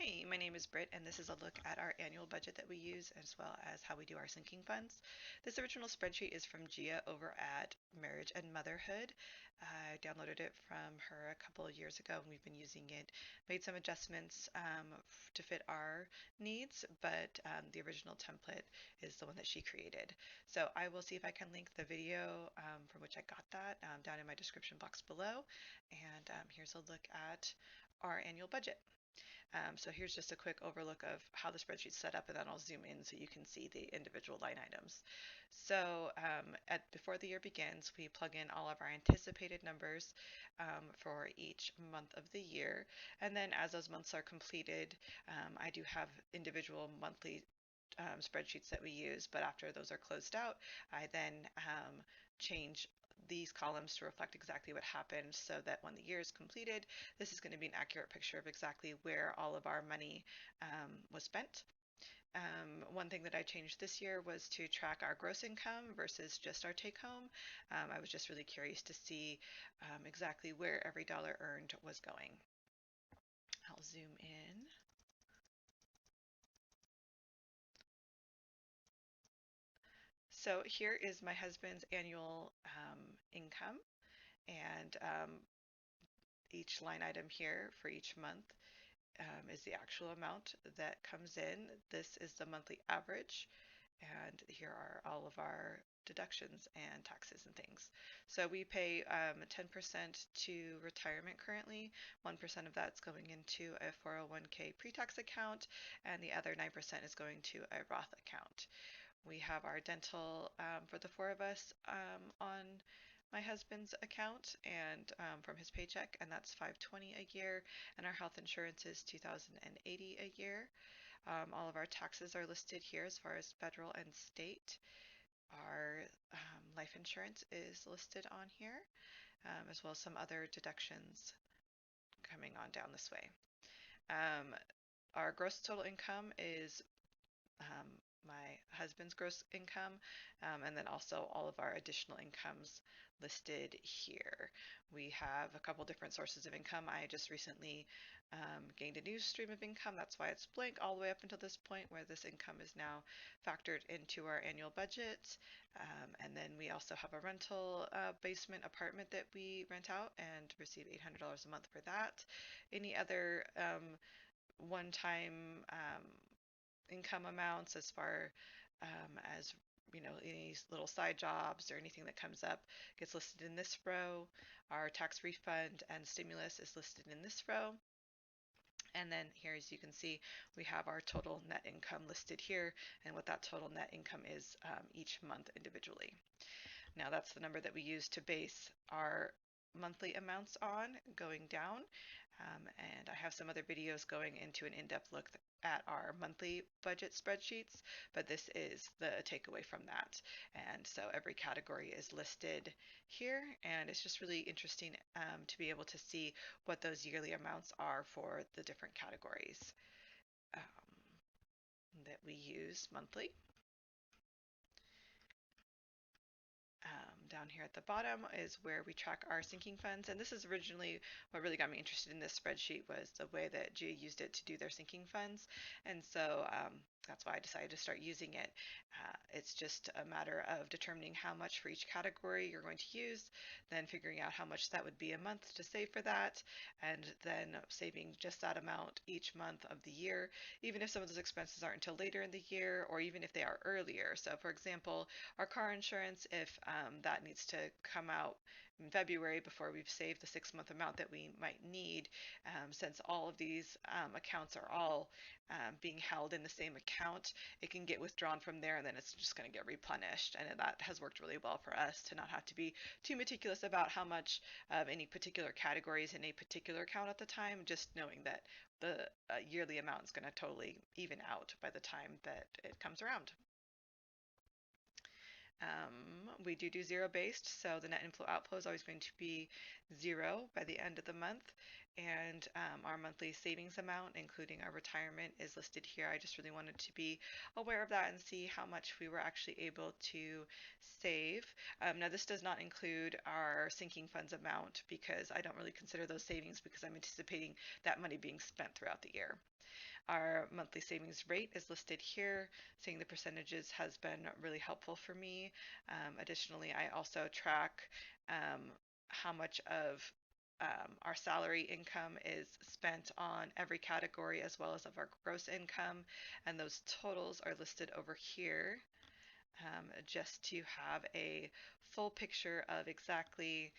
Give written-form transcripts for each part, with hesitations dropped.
Hey, my name is Britt, and this is a look at our annual budget that we use as well as how we do our sinking funds. This original spreadsheet is from Gia over at Marriage and Motherhood. I downloaded it from her a couple of years ago, and we've been using it. Made some adjustments to fit our needs, but the original template is the one that she created. So I will see if I can link the video from which I got that down in my description box below. And here's a look at our annual budget. So here's just a quick overlook of how the spreadsheet's set up, and then I'll zoom in so you can see the individual line items. So before the year begins, we plug in all of our anticipated numbers for each month of the year, and then as those months are completed, I do have individual monthly spreadsheets that we use, but after those are closed out, I then change these columns to reflect exactly what happened so that when the year is completed, this is going to be an accurate picture of exactly where all of our money was spent. One thing that I changed this year was to track our gross income versus just our take home. I was just really curious to see exactly where every dollar earned was going. I'll zoom in. So here is my husband's annual income, and each line item here for each month is the actual amount that comes in. This is the monthly average, and here are all of our deductions and taxes and things. So we pay 10% to retirement currently. 1% of that's going into a 401k pre-tax account, and the other 9% is going to a Roth account. We have our dental for the four of us on my husband's account and from his paycheck, and that's 520 a year, and our health insurance is 2080 a year. All of our taxes are listed here as far as federal and state. Our life insurance is listed on here, as well as some other deductions coming on down this way. Um, our gross total income is um, my husband's gross income, and then also all of our additional incomes listed here. We have a couple different sources of income. I just recently gained a new stream of income. That's why it's blank all the way up until this point, where this income is now factored into our annual budget. And then we also have a rental basement apartment that we rent out and receive $800 a month for that. Any other one-time income amounts as far as any little side jobs or anything that comes up gets listed in this row. Our tax refund and stimulus is listed in this row. And then here, as you can see, we have our total net income listed here and what that total net income is each month individually. Now that's the number that we use to base our monthly amounts on going down. And I have some other videos going into an in-depth look at our monthly budget spreadsheets, but this is the takeaway from that. And so every category is listed here, and it's just really interesting to be able to see what those yearly amounts are for the different categories um, that we use monthly. Down here at the bottom is where we track our sinking funds, and this is originally what really got me interested in this spreadsheet was the way that Gia used it to do their sinking funds, and so that's why I decided to start using it. It's just a matter of determining how much for each category you're going to use, then figuring out how much that would be a month to save for that, and then saving just that amount each month of the year, even if some of those expenses aren't until later in the year, or even if they are earlier. So for example, our car insurance, if that needs to come out in February before we've saved the 6 month amount that we might need, since all of these accounts are all being held in the same account, it can get withdrawn from there and then it's just going to get replenished. And that has worked really well for us to not have to be too meticulous about how much of any particular categories in a particular account at the time, just knowing that the yearly amount is going to totally even out by the time that it comes around. We do zero based, so the net inflow outflow is always going to be zero by the end of the month. And our monthly savings amount, including our retirement, is listed here. I just really wanted to be aware of that and see how much we were actually able to save. Now, this does not include our sinking funds amount because I don't really consider those savings because I'm anticipating that money being spent throughout the year. Our monthly savings rate is listed here. Seeing the percentages has been really helpful for me. Additionally, I also track um, how much of our salary income is spent on every category as well as of our gross income, and those totals are listed over here just to have a full picture of exactly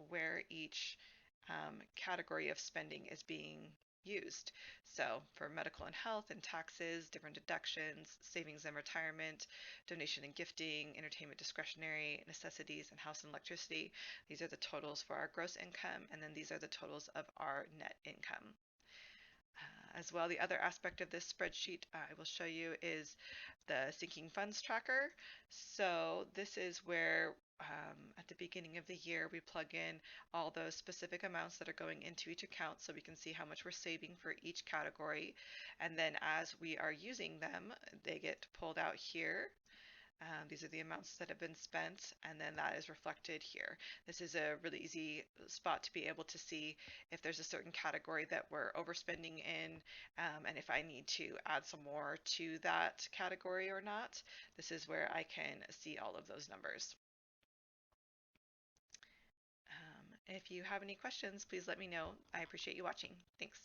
where each category of spending is being used. So for medical and health and taxes, different deductions, savings and retirement, donation and gifting, entertainment discretionary, necessities, and house and electricity, these are the totals for our gross income, and then these are the totals of our net income. As well, the other aspect of this spreadsheet I will show you is the sinking funds tracker. So this is where at the beginning of the year we plug in all those specific amounts that are going into each account so we can see how much we're saving for each category. And then as we are using them, they get pulled out here. These are the amounts that have been spent, and then that is reflected here. This is a really easy spot to be able to see if there's a certain category that we're overspending in, and if I need to add some more to that category or not. This is where I can see all of those numbers. If you have any questions, please let me know. I appreciate you watching. Thanks.